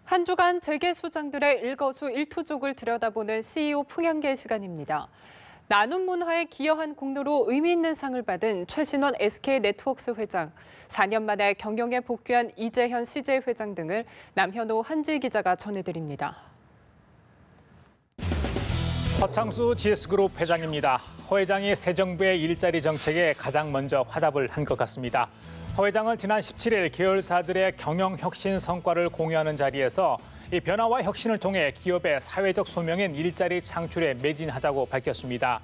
한 주간 재계 수장들의 일거수일투족을 들여다보는 CEO 풍향계 시간입니다. 나눔 문화에 기여한 공로로 의미 있는 상을 받은 최신원 SK네트워크스 회장, 4년 만에 경영에 복귀한 이재현 CJ 회장 등을 남현호 한지 기자가 전해드립니다. 허창수 GS그룹 회장입니다. 허 회장이 새 정부의 일자리 정책에 가장 먼저 화답을 한 것 같습니다. 허 회장은 지난 17일 계열사들의 경영 혁신 성과를 공유하는 자리에서 이 변화와 혁신을 통해 기업의 사회적 소명인 일자리 창출에 매진하자고 밝혔습니다.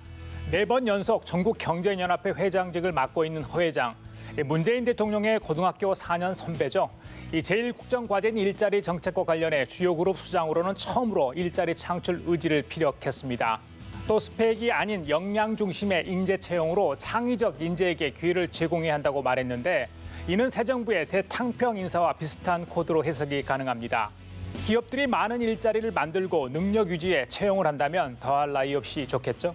4번 연속 전국경제연합회 회장직을 맡고 있는 허 회장. 문재인 대통령의 고등학교 4년 선배죠. 이 제1국정과제인 일자리 정책과 관련해 주요 그룹 수장으로는 처음으로 일자리 창출 의지를 피력했습니다. 또 스펙이 아닌 역량 중심의 인재 채용으로 창의적 인재에게 기회를 제공해야 한다고 말했는데 이는 새 정부의 대탕평 인사와 비슷한 코드로 해석이 가능합니다. 기업들이 많은 일자리를 만들고 능력 유지에 채용을 한다면 더할 나위 없이 좋겠죠?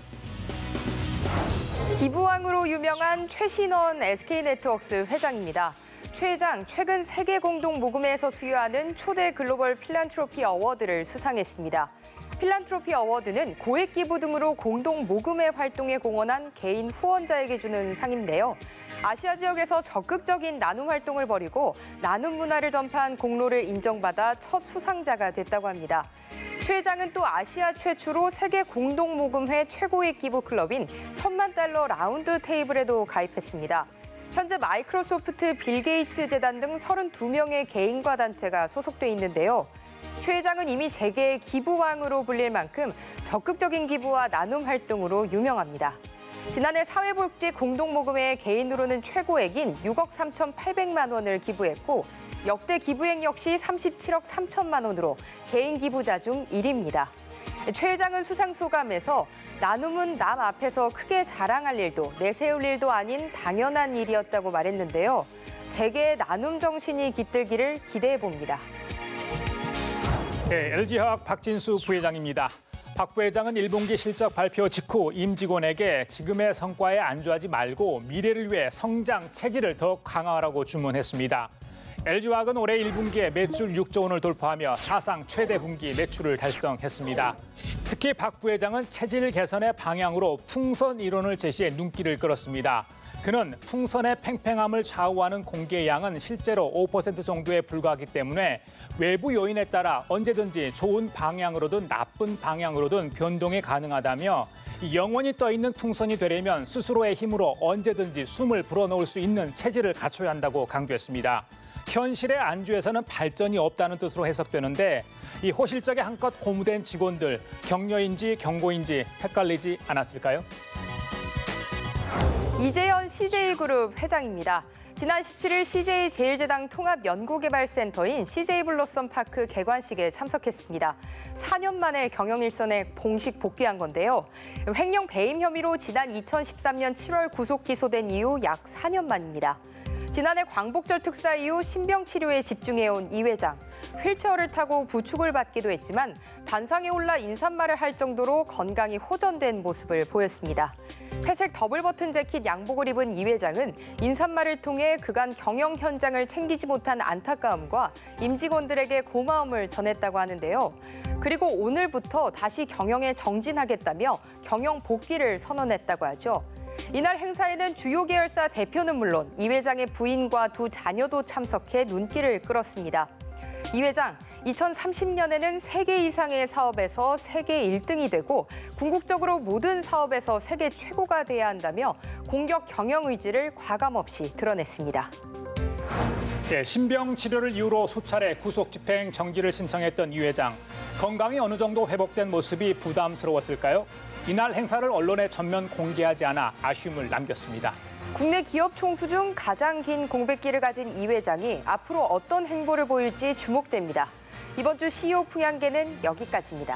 기부왕으로 유명한 최신원 SK네트워크스 회장입니다. 최 회장 최근 세계 공동 모금회에서 수여하는 초대 글로벌 필란트로피 어워드를 수상했습니다. 필란트로피 어워드는 고액 기부 등으로 공동 모금회 활동에 공헌한 개인 후원자에게 주는 상인데요. 아시아 지역에서 적극적인 나눔 활동을 벌이고 나눔 문화를 전파한 공로를 인정받아 첫 수상자가 됐다고 합니다. 최 회장은 또 아시아 최초로 세계 공동 모금회 최고액 기부 클럽인 $10,000,000 라운드 테이블에도 가입했습니다. 현재 마이크로소프트, 빌 게이츠 재단 등 32명의 개인과 단체가 소속돼 있는데요. 최 회장은 이미 재계의 기부왕으로 불릴 만큼 적극적인 기부와 나눔 활동으로 유명합니다. 지난해 사회복지 공동모금회 개인으로는 최고액인 6억 3,800만 원을 기부했고 역대 기부액 역시 37억 3천만 원으로 개인 기부자 중 1위입니다. 최 회장은 수상 소감에서 나눔은 남 앞에서 크게 자랑할 일도 내세울 일도 아닌 당연한 일이었다고 말했는데요. 재계의 나눔 정신이 깃들기를 기대해 봅니다. 네, LG화학 박진수 부회장입니다. 박 부회장은 1분기 실적 발표 직후 임직원에게 지금의 성과에 안주하지 말고 미래를 위해 성장 체질을 더욱 강화하라고 주문했습니다. LG화학은 올해 1분기에 매출 6조 원을 돌파하며 사상 최대 분기 매출을 달성했습니다. 특히 박 부회장은 체질 개선의 방향으로 풍선 이론을 제시해 눈길을 끌었습니다. 그는 풍선의 팽팽함을 좌우하는 공기의 양은 실제로 5% 정도에 불과하기 때문에 외부 요인에 따라 언제든지 좋은 방향으로든 나쁜 방향으로든 변동이 가능하다며 영원히 떠있는 풍선이 되려면 스스로의 힘으로 언제든지 숨을 불어넣을 수 있는 체질을 갖춰야 한다고 강조했습니다. 현실의 안주에서는 발전이 없다는 뜻으로 해석되는데 이 호실적에 한껏 고무된 직원들, 격려인지 경고인지 헷갈리지 않았을까요? 이재현 CJ그룹 회장입니다. 지난 17일 CJ 제일제당 통합연구개발센터인 CJ 블러썸파크 개관식에 참석했습니다. 4년 만에 경영 일선에 공식 복귀한 건데요. 횡령 배임 혐의로 지난 2013년 7월 구속 기소된 이후 약 4년 만입니다. 지난해 광복절 특사 이후 신병 치료에 집중해온 이 회장. 휠체어를 타고 부축을 받기도 했지만 단상에 올라 인사말을 할 정도로 건강이 호전된 모습을 보였습니다. 회색 더블 버튼 재킷 양복을 입은 이 회장은 인사말을 통해 그간 경영 현장을 챙기지 못한 안타까움과 임직원들에게 고마움을 전했다고 하는데요. 그리고 오늘부터 다시 경영에 정진하겠다며 경영 복귀를 선언했다고 하죠. 이날 행사에는 주요 계열사 대표는 물론 이 회장의 부인과 두 자녀도 참석해 눈길을 끌었습니다. 이 회장, 2030년에는 3개 이상의 사업에서 세계 1등이 되고 궁극적으로 모든 사업에서 세계 최고가 돼야 한다며 공격 경영 의지를 과감없이 드러냈습니다. 네, 신병 치료를 이유로 수차례 구속 집행 정지를 신청했던 이 회장. 건강이 어느 정도 회복된 모습이 부담스러웠을까요? 이날 행사를 언론에 전면 공개하지 않아 아쉬움을 남겼습니다. 국내 기업 총수 중 가장 긴 공백기를 가진 이 회장이 앞으로 어떤 행보를 보일지 주목됩니다. 이번 주 CEO 풍향계는 여기까지입니다.